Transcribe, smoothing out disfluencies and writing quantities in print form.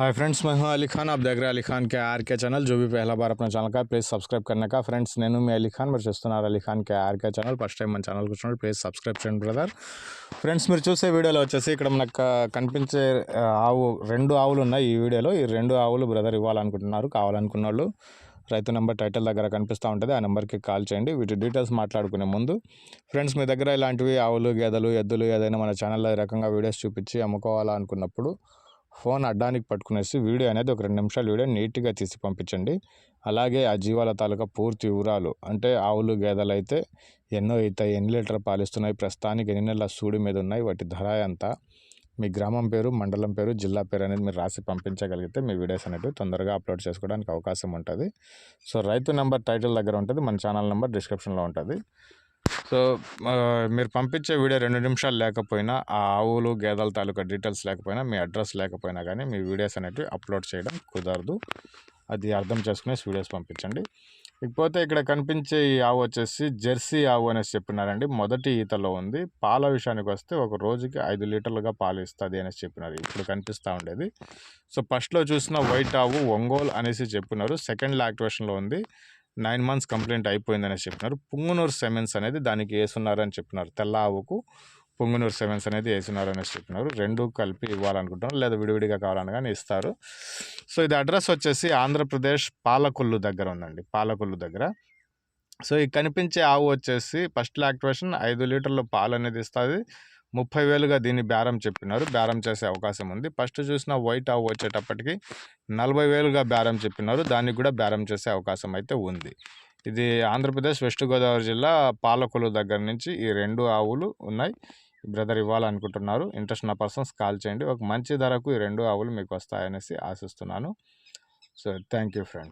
Hi friends, मैं हूं अली खान। आप देख रहे हैं अली खान के आर के चैनल। जो भी पहला बार अपना ఛానల్ का प्लीज़ सब्सक्రైబ్ करने का। ఫ్రెండ్స్, నేను మీ అలీ ఖాన్, మీరు చూస్తున్నారు Ali Khan K R K channel. First time మన ఛానల్కి వచ్చినప్పుడు ప్లీజ్ సబ్స్క్రైబ్ చేయండి బ్రదర్. ఫ్రెండ్స్, మీరు చూసే వీడియోలో వచ్చేసి ఇక్కడ మనకు కనిపించే రెండు ఆవులు ఉన్నాయి. ఈ వీడియోలో ఈ రెండు ఆవులు బ్రదర్ ఇవ్వాలనుకుంటున్నారు. కావాలనుకున్న వాళ్ళు రైతు నెంబర్ టైటిల్ దగ్గర కనిపిస్తూ ఉంటుంది, ఆ నెంబర్కి కాల్ చేయండి. వీటి డీటెయిల్స్ మాట్లాడుకునే ముందు ఫ్రెండ్స్, మీ దగ్గర ఇలాంటివి ఆవులు, గేదెలు, ఎద్దులు ఏదైనా మన ఛానల్లో ఈ రకంగా వీడియోస్ చూపించి అమ్ముకోవాలనుకున్నప్పుడు ఫోన్ అడ్డానికి పట్టుకునేసి వీడియో అనేది ఒక 2 నిమిషాలు వీడియో నీట్గా తీసి పంపించండి. అలాగే ఆ జీవాల తాలూకా పూర్తి వివరాలు, అంటే ఆవులు, గేదెలు అయితే ఎన్నో అవుతాయి, ఎన్ని లీటర్ పాలిస్తున్నాయి, ప్రస్తుతానికి ఎన్ని నెలల సూడి మీద ఉన్నాయి, వాటి ధర ఎంత, మీ గ్రామం పేరు, మండలం పేరు, జిల్లా పేరు అనేది మీరు రాసి పంపించగలిగితే మీ వీడియోస్ అనేవి తొందరగా అప్లోడ్ చేసుకోవడానికి అవకాశం ఉంటుంది. సో రైతు నెంబర్ టైటిల్ దగ్గర ఉంటుంది, మన ఛానల్ నెంబర్ డిస్క్రిప్షన్లో ఉంటుంది. సో మీరు పంపించే వీడియో 2 నిమిషాలు లేకపోయినా, ఆ ఆవులు, గేదెల తాలూకా డీటెయిల్స్ లేకపోయినా, మీ అడ్రస్ లేకపోయినా కానీ మీ వీడియోస్ అనేవి అప్లోడ్ చేయడం కుదరదు. అది అర్థం చేసుకునేసి వీడియోస్ పంపించండి. ఇకపోతే ఇక్కడ కనిపించే ఈ ఆవు వచ్చేసి జెర్సీ ఆవు అనేసి చెప్పినారండి. మొదటి ఈతలో ఉంది. పాల విషయానికి వస్తే ఒక రోజుకి 5 లీటర్లుగా పాలు ఇస్తుంది అనేసి చెప్పినారు. ఇప్పుడు కనిపిస్తూ ఉండేది. సో ఫస్ట్లో చూసిన వైట్ ఆవు ఒంగోలు అనేసి చెప్పినారు. సెకండ్ లాక్టివేషన్లో ఉంది. 9 మంత్స్ కంప్లీట్ అయిపోయిందనేసి చెప్పినారు. పుంగునూరు సెమెన్స్ అనేది దానికి వేసున్నారని చెప్పినారు. తెల్ల ఆవుకు పుంగునూరు సెమెన్స్ అనేది వేసున్నారు అనేసి చెప్పినారు. రెండు కలిపి ఇవ్వాలనుకుంటున్నారు, లేదా విడివిడిగా కావాలని కానీ ఇస్తారు. సో ఇది అడ్రస్ వచ్చేసి ఆంధ్రప్రదేశ్ పాలకొల్లు దగ్గర ఉందండి, పాలకొల్లు దగ్గర. సో ఈ కనిపించే ఆవు వచ్చేసి ఫస్ట్ లాక్టివేషన్ 5 లీటర్ల పాలు అనేది ఇస్తుంది. 30,000గా దీన్ని బేరం చెప్పినారు. బేరం చేసే అవకాశం ఉంది. ఫస్ట్ చూసిన వైట్ ఆవు వచ్చేటప్పటికి 40,000గా బేరం చెప్పినారు. దానికి కూడా బేరం చేసే అవకాశం అయితే ఉంది. ఇది ఆంధ్రప్రదేశ్ వెస్ట్ గోదావరి జిల్లా పాలకొల్లు దగ్గర నుంచి ఈ 2 ఆవులు ఉన్నాయి. బ్రదర్ ఇవ్వాలనుకుంటున్నారు. ఇంట్రెస్ట్ ఉన్న పర్సన్స్ కాల్ చేయండి. ఒక మంచి ధరకు ఈ 2 ఆవులు మీకు వస్తాయనేసి ఆశిస్తున్నాను. So thank you friends.